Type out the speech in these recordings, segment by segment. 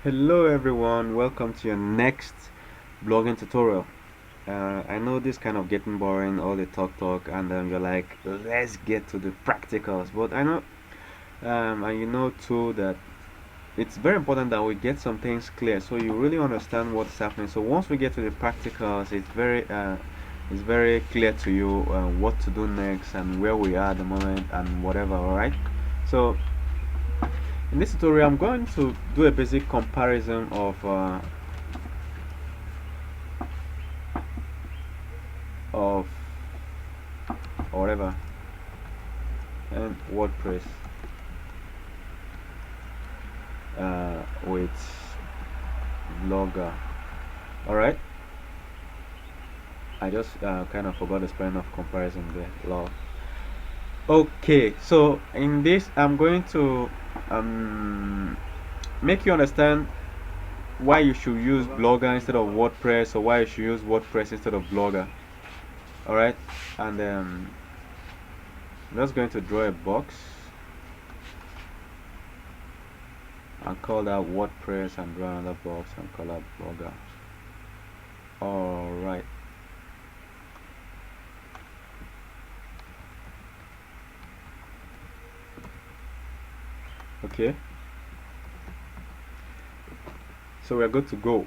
Hello everyone, welcome to your next blogging tutorial. I know this kind of getting boring, all the talk, and you're like, let's get to the practicals. But I know, and you know too that it's very important that we get some things clear, so you really understand what's happening. So once we get to the practicals, it's very clear to you what to do next and where we are at the moment and whatever. All right. So in this tutorial, I'm going to do a basic comparison of or whatever and WordPress with Blogger. All right. I just kind of forgot the spelling of comparison there. Log. Okay. So in this, I'm going to um, make you understand why you should use Blogger instead of WordPress, or why you should use WordPress instead of Blogger. All right. And I'm just going to draw a box and call that WordPress and draw another box and call that Blogger. All right. Okay, so we're good to go.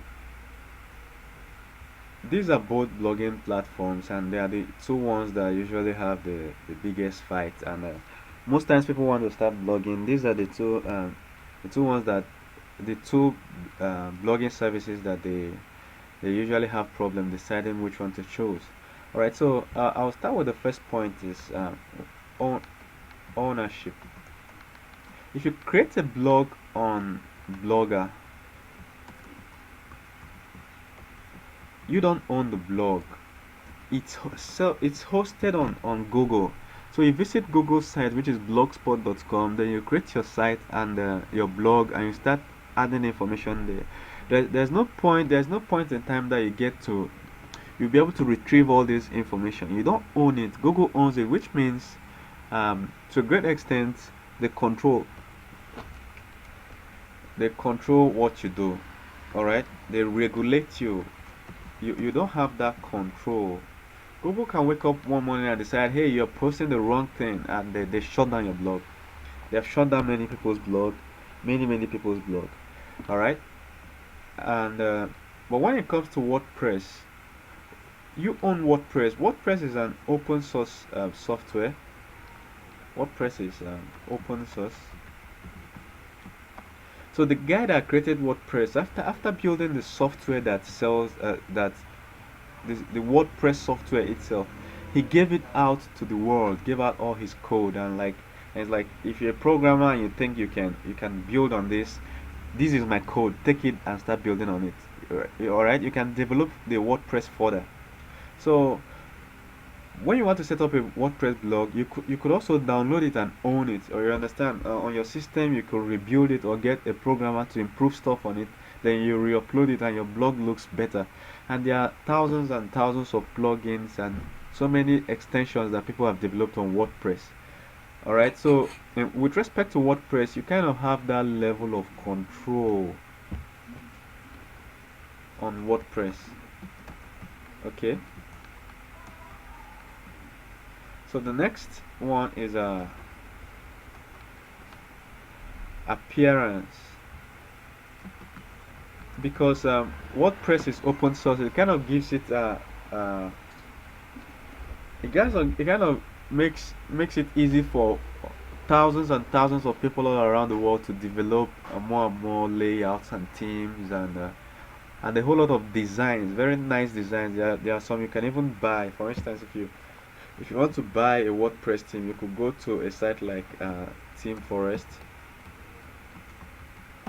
These are both blogging platforms, and they are the two ones that usually have the biggest fight. And most times people want to start blogging. These are the two ones that the two blogging services that they usually have problem deciding which one to choose. All right, so I'll start with the first point is own, ownership. If you create a blog on Blogger, you don't own the blog. It's hosted on Google. So you visit Google's site, which is blogspot.com, then you create your site and your blog, and you start adding information there. There's no point in time that you get to you'll be able to retrieve all this information. You don't own it. Google owns it, which means to a great extent they control what you do. All right, they regulate you. You don't have that control. Google can wake up one morning and decide, hey, you're posting the wrong thing, and they shut down your blog. They have shut down many people's blog, many people's blog. All right, and but when it comes to WordPress, you own WordPress. WordPress is an open source software. WordPress is open source. So the guy that created WordPress, after building the software that sells the WordPress software itself, he gave it out to the world, gave out all his code, and it's like, if you're a programmer and you think you can build on this, this is my code, take it and start building on it. All right, you can develop the WordPress further. So when you want to set up a WordPress blog, you could also download it and own it, or you understand, on your system you could rebuild it or get a programmer to improve stuff on it. Then you re-upload it and your blog looks better. And there are thousands and thousands of plugins and so many extensions that people have developed on WordPress. All right, so with respect to WordPress, you kind of have that level of control on WordPress. Okay. So the next one is appearance, because WordPress is open source. It kind of gives it it kind of makes it easy for thousands and thousands of people all around the world to develop more and more layouts and themes and a whole lot of designs, very nice designs. There are some you can even buy. For instance, if you want to buy a WordPress theme, you could go to a site like Theme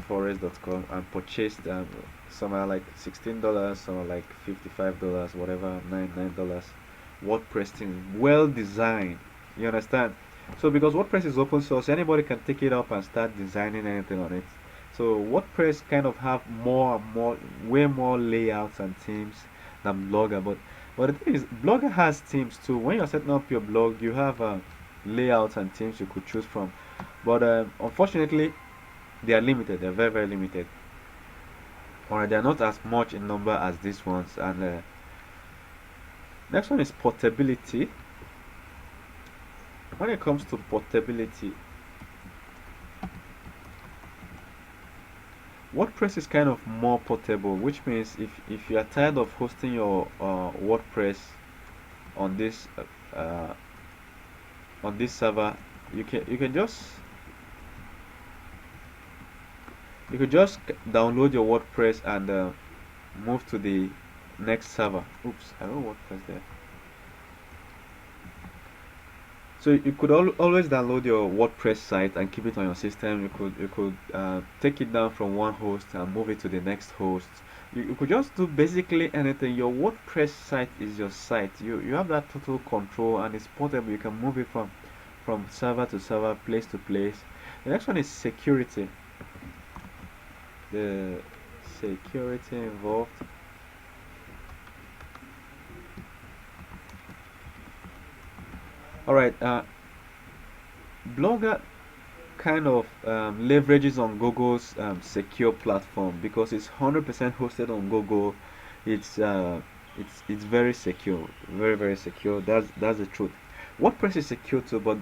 Forest.com and purchase some are like $16, some are like $55, whatever, $9 WordPress theme, well designed. You understand? So because WordPress is open source, anybody can take it up and start designing anything on it. So WordPress kind of have way more layouts and themes than Blogger. But the thing is, Blogger has themes too. When you're setting up your blog, you have layouts and themes you could choose from. But unfortunately, they are limited. They're very limited. Alright, they're not as much in number as these ones. And next one is portability. When it comes to portability, WordPress is kind of more portable, which means if you are tired of hosting your WordPress on this server, you can just download your WordPress and move to the next server. Oops, I don't WordPress there. So you could always download your WordPress site and keep it on your system. You could take it down from one host and move it to the next host. You could just do basically anything. Your WordPress site is your site. You have that total control, and it's portable. You can move it from server to server, place to place. The next one is security. The security involved. Alright, Blogger kind of leverages on Google's secure platform because it's 100% hosted on Google. It's it's very secure, very secure. That's the truth. WordPress is secure too, but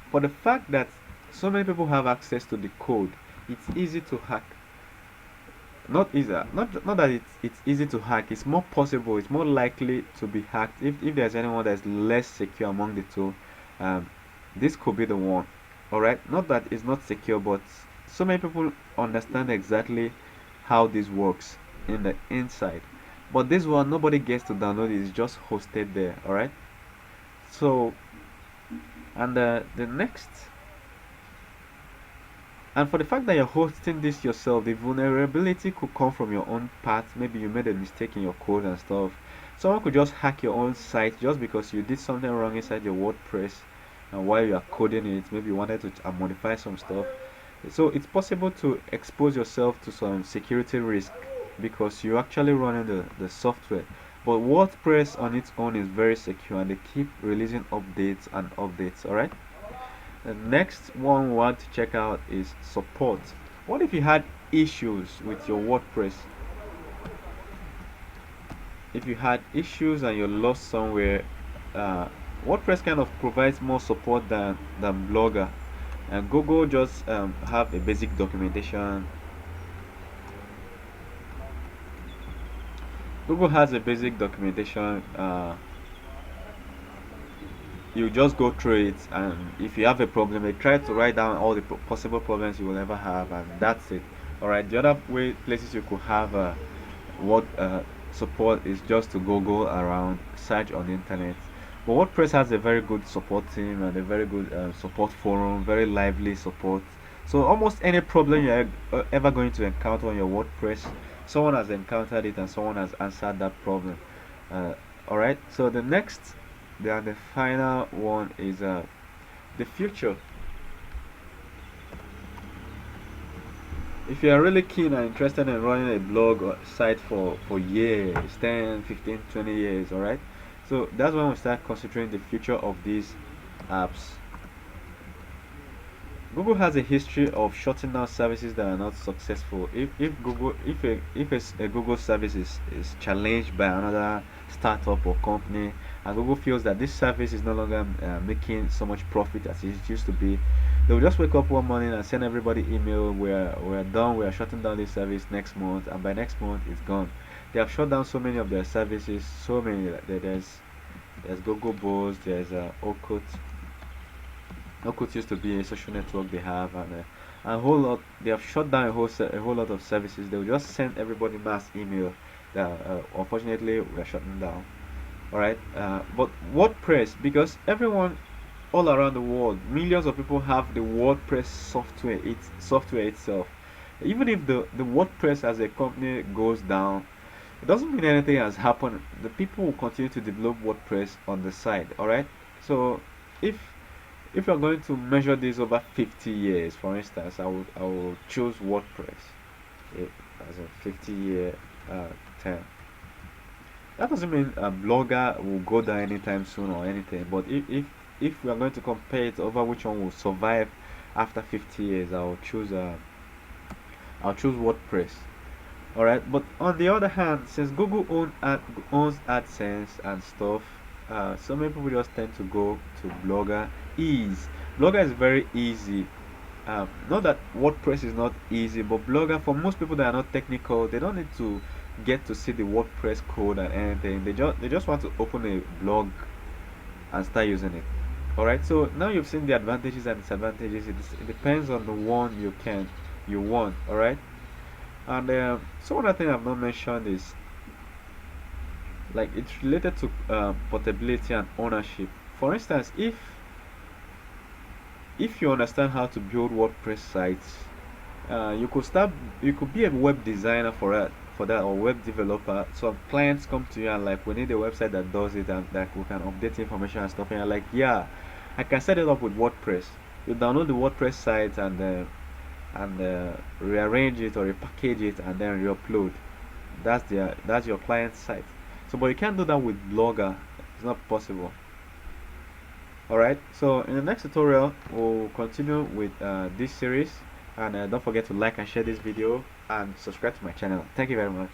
for the fact that so many people have access to the code, it's easy to hack. Not easier, not that it's easy to hack. It's more possible. It's more likely to be hacked if there's anyone that's less secure among the two. Um, this could be the one. All right, not that it's not secure, but so many people understand exactly how this works in the inside. But this one, nobody gets to download it. It's just hosted there. All right. So, and the next, and for the fact that you're hosting this yourself, the vulnerability could come from your own part. Maybe you made a mistake in your code and stuff. Someone could just hack your own site just because you did something wrong inside your WordPress, and while you are coding it, maybe you wanted to modify some stuff. So it's possible to expose yourself to some security risk because you're actually running the software. But WordPress on its own is very secure, and they keep releasing updates and updates. Alright. The next one we want to check out is support. What if you had issues with your WordPress? If you had issues and you're lost somewhere, WordPress kind of provides more support than Blogger. And Google just have a basic documentation. Google has a basic documentation. You just go through it, and if you have a problem, they try to write down all the possible problems you will ever have, and that's it. All right. The other places you could have what support is just to Google around, search on the internet. But WordPress has a very good support team and a very good support forum, very lively support. So almost any problem you're ever going to encounter on your WordPress, someone has encountered it and someone has answered that problem. All right. So the final one is the future. If you are really keen and interested in running a blog or site for years, 10, 15, 20 years, all right, so that's when we start considering the future of these apps. Google has a history of shutting down services that are not successful. If a Google service is challenged by another startup or company, and Google feels that this service is no longer making so much profit as it used to be, they will just wake up one morning and send everybody email: we're done, we are shutting down this service next month, and by next month it's gone. They have shut down so many of their services, so many. There's Google Buzz, there's Okut. Okut used to be a social network they have, and a whole lot. They have shut down a whole lot of services. They will just send everybody mass email that unfortunately we are shutting down. All right, but WordPress, because everyone all around the world, millions of people have the WordPress software itself. Even if the WordPress as a company goes down, it doesn't mean anything has happened. The people will continue to develop WordPress on the side. All right. So if you're going to measure this over 50 years, for instance, I will choose WordPress as a 50-year term. That doesn't mean a blogger will go down anytime soon or anything. But if we are going to compare it over which one will survive after 50 years, I'll choose WordPress. Alright, but on the other hand, since Google owns AdSense and stuff, so many people just tend to go to Blogger. Blogger is very easy. Not that WordPress is not easy, but Blogger, for most people that are not technical, they don't need to get to see the WordPress code and anything. They just want to open a blog and start using it. Alright, so now you've seen the advantages and disadvantages. It depends on the one you want. Alright, and so another thing I've not mentioned is, like, it's related to portability and ownership. For instance, if you understand how to build WordPress sites, you could be a web designer for that, or web developer. So clients come to you and like, we need a website that does it, and that we can update information and stuff, and you're like, yeah, I can set it up with WordPress. You download the WordPress site and rearrange it or repackage it and then re-upload. That's your client site. So but you can't do that with Blogger. It's not possible. Alright, so in the next tutorial we'll continue with this series, and don't forget to like and share this video and subscribe to my channel. Thank you very much.